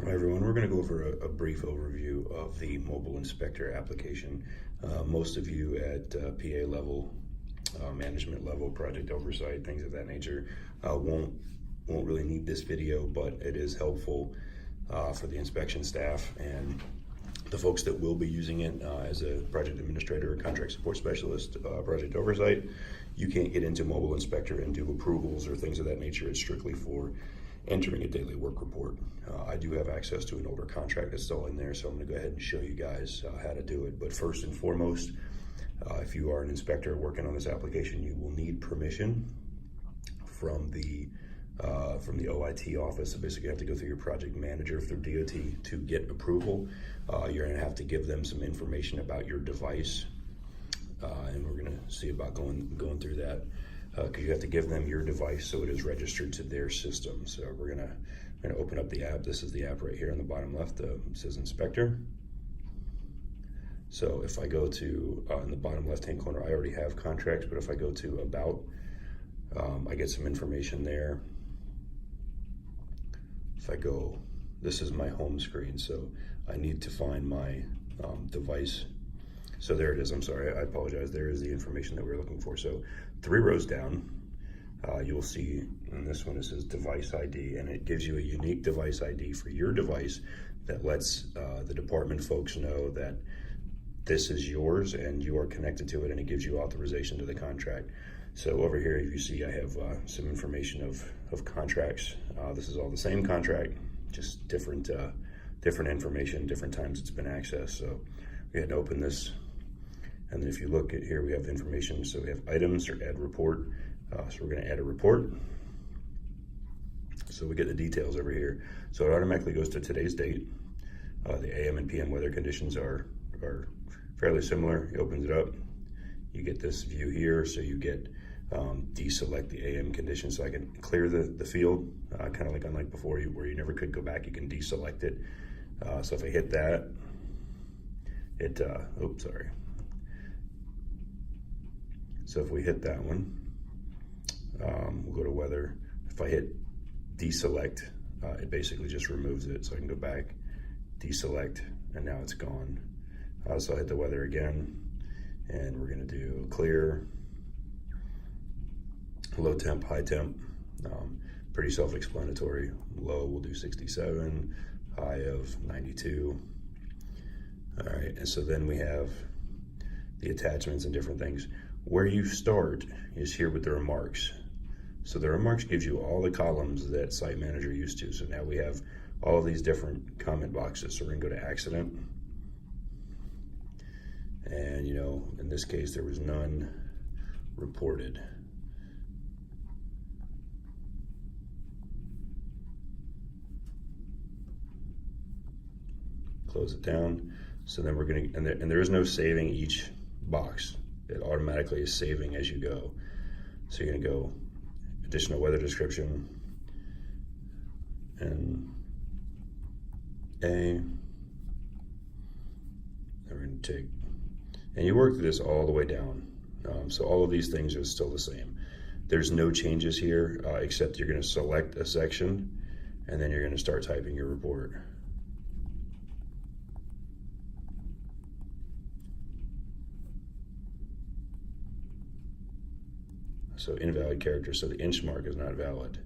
All right, everyone, we're going to go over a brief overview of the mobile inspector application. Most of you at PA level, management level, project oversight, things of that nature won't really need this video, but it is helpful for the inspection staff and the folks that will be using it as a project administrator or contract support specialist, project oversight. You can't get into mobile inspector and do approvals or things of that nature. It's strictly for entering a daily work report. I do have access to an older contract that's still in there, so I'm going to go ahead and show you guys how to do it. But first and foremost, if you are an inspector working on this application, you will need permission from the OIT office. So basically you have to go through your project manager through DOT to get approval. You're going to have to give them some information about your device, and we're going to see about going through that. Because you have to give them your device so it is registered to their system. So we're gonna open up the app. This is the app right here on the bottom left. It says Inspector. So if I go to in the bottom left-hand corner, I already have contracts, but if I go to About, I get some information there. If I go, this is my home screen, so I need to find my device. So there it is. I'm sorry, I apologize. There is the information that we're looking for. So 3 rows down, you'll see in this one it says device ID, and it gives you a unique device ID for your device that lets the department folks know that this is yours and you are connected to it, and it gives you authorization to the contract. So over here, you see I have some information of contracts. This is all the same contract, just different information, different times it's been accessed. So we had to open this. And then if you look at here, we have information. So we have items or add report. So we're going to add a report. So we get the details over here. So it automatically goes to today's date. The AM and PM weather conditions are fairly similar. It opens it up. You get this view here. So you get deselect the AM condition. So I can clear the field, kind of like unlike before where you never could go back. You can deselect it. So if I hit that, oops, sorry. So if we hit that one, we'll go to weather. If I hit deselect, it basically just removes it. So I can go back, deselect, and now it's gone. So I hit the weather again, and we're gonna do clear, low temp, high temp, pretty self-explanatory. Low, we'll do 67, high of 92. All right, and so then we have the attachments and different things. Where you start is here with the remarks. So the remarks gives you all the columns that Site Manager used to. So now we have all of these different comment boxes. So we're gonna go to accident. And in this case, there was none reported. Close it down. So then we're gonna, and there is no saving each box. It automatically is saving as you go. So you're gonna go additional weather description, and then we're gonna take, and you work through this all the way down. So all of these things are still the same. There's no changes here, except you're gonna select a section, and then you're gonna start typing your report. So invalid character, so the inch mark is not valid.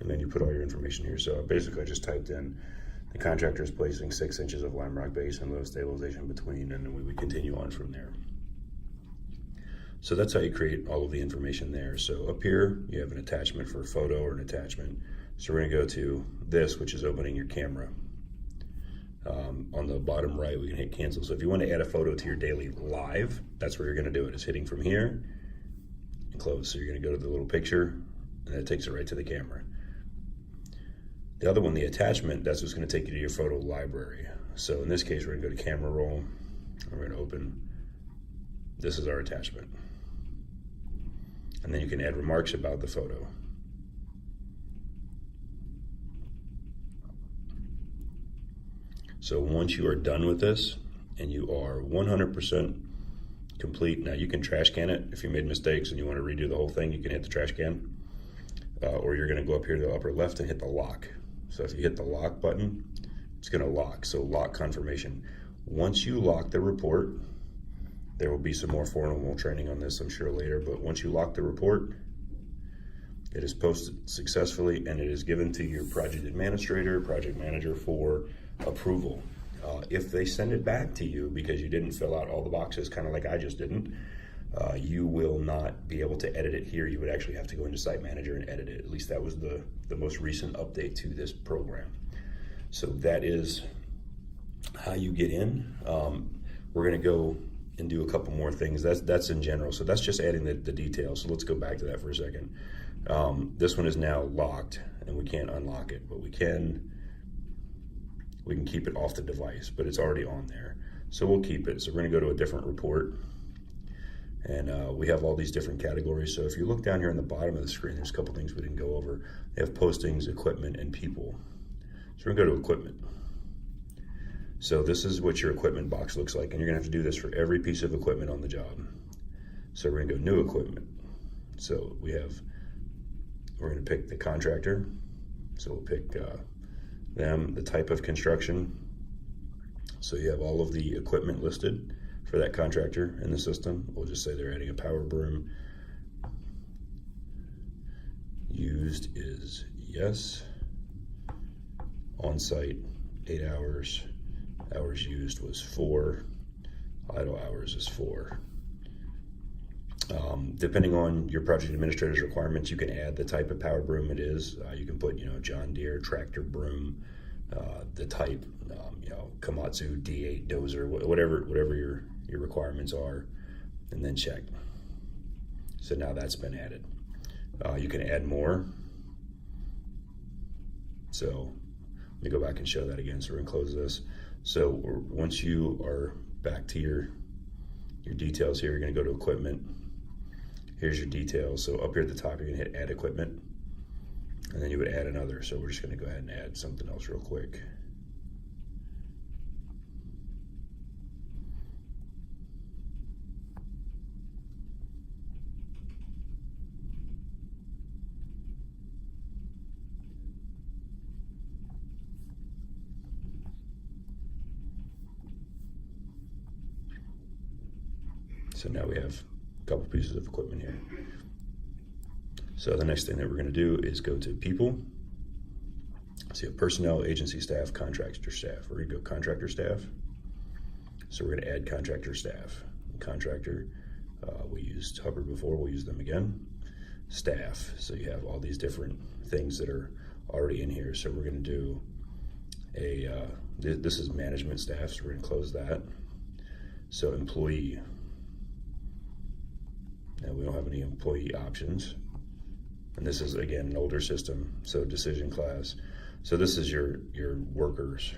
And then you put all your information here. So basically I just typed in the contractor is placing 6 inches of lime rock base and low stabilization between, and then we would continue on from there. So that's how you create all of the information there. So up here, you have an attachment for a photo or an attachment. So we're gonna go to this, which is opening your camera. On the bottom right, we can hit cancel. So if you want to add a photo to your daily live, that's where you're gonna do it. It's hitting from here and close. So you're gonna go to the little picture, and that takes it right to the camera. The other one, the attachment, that's what's going to take you to your photo library. So in this case, we're going to go to camera roll. We're going to open. This is our attachment. And then you can add remarks about the photo. So once you are done with this and you are 100% complete, now you can trash can it. If you made mistakes and you want to redo the whole thing, you can hit the trash can. Or you're going to go up here to the upper left and hit the lock. So if you hit the lock button, it's going to lock. So lock confirmation. Once you lock the report, there will be some more formal training on this, I'm sure, later. But once you lock the report, it is posted successfully and it is given to your project administrator, project manager for approval. If they send it back to you because you didn't fill out all the boxes, kind of like I just didn't, you will not be able to edit it here. You would actually have to go into Site Manager and edit it. At least that was the most recent update to this program. So that is how you get in. We're gonna go and do a couple more things. That's in general. So that's just adding the details. So let's go back to that for a second. This one is now locked and we can't unlock it, but we can keep it off the device, but it's already on there. So we'll keep it. So we're gonna go to a different report. And we have all these different categories. So if you look down here on the bottom of the screen, there's a couple things we didn't go over. They have postings, equipment, and people. So we're gonna go to equipment. So this is what your equipment box looks like, and you're gonna have to do this for every piece of equipment on the job. So we're gonna go new equipment. So we're gonna pick the contractor. So we'll pick them, the type of construction. So you have all of the equipment listed for that contractor in the system. We'll just say they're adding a power broom. Used is yes. On site, 8 hours. Hours used was 4. Idle hours is 4. Depending on your project administrator's requirements, you can add the type of power broom it is. You can put, John Deere tractor broom, the type, Komatsu D8 dozer, whatever your requirements are, and then check. So now that's been added. You can add more. So let me go back and show that again. So we're gonna close this. So once you are back to your details here, you're gonna go to equipment. Here's your details. So up here at the top, you're gonna hit add equipment, and then you would add another. So we're just gonna go ahead and add something else real quick. So now we have a couple pieces of equipment here. So the next thing that we're gonna do is go to people. So you have personnel, agency staff, contractor staff. We're gonna go contractor staff. So we're gonna add contractor staff. Contractor, we used Hubbard before, we'll use them again. Staff, so you have all these different things that are already in here. So we're gonna do this is management staff, so we're gonna close that. So employee. Now we don't have any employee options. And this is, again, an older system, so decision class. So this is your workers.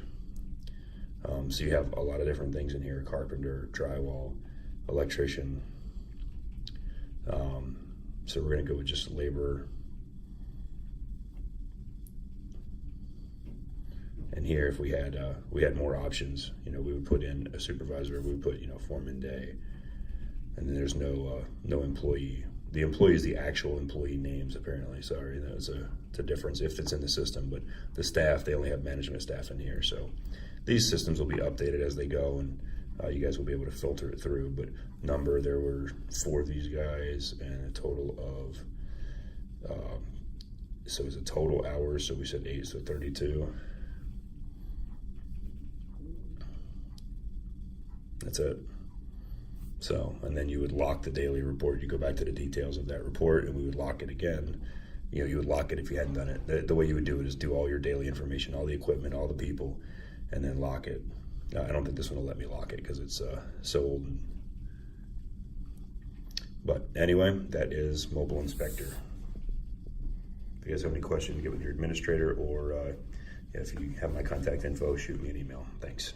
So you have a lot of different things in here: carpenter, drywall, electrician. So we're gonna go with just laborer. And here, if we had more options, we would put in a supervisor, we would put, foreman day. And then there's no employee. The employee is the actual employee names, apparently. Sorry, it's a difference if it's in the system, but the staff, they only have management staff in here. So these systems will be updated as they go, and you guys will be able to filter it through. But there were 4 of these guys, and a total of, so it's a total hours, so we said 8, so 32. That's it. So, and then you would lock the daily report. You go back to the details of that report, and we would lock it again. You would lock it if you hadn't done it. The way you would do it is do all your daily information, all the equipment, all the people, and then lock it. I don't think this one will let me lock it because it's so old. But anyway, that is Mobile Inspector. If you guys have any questions, get with your administrator, or if you have my contact info, shoot me an email. Thanks.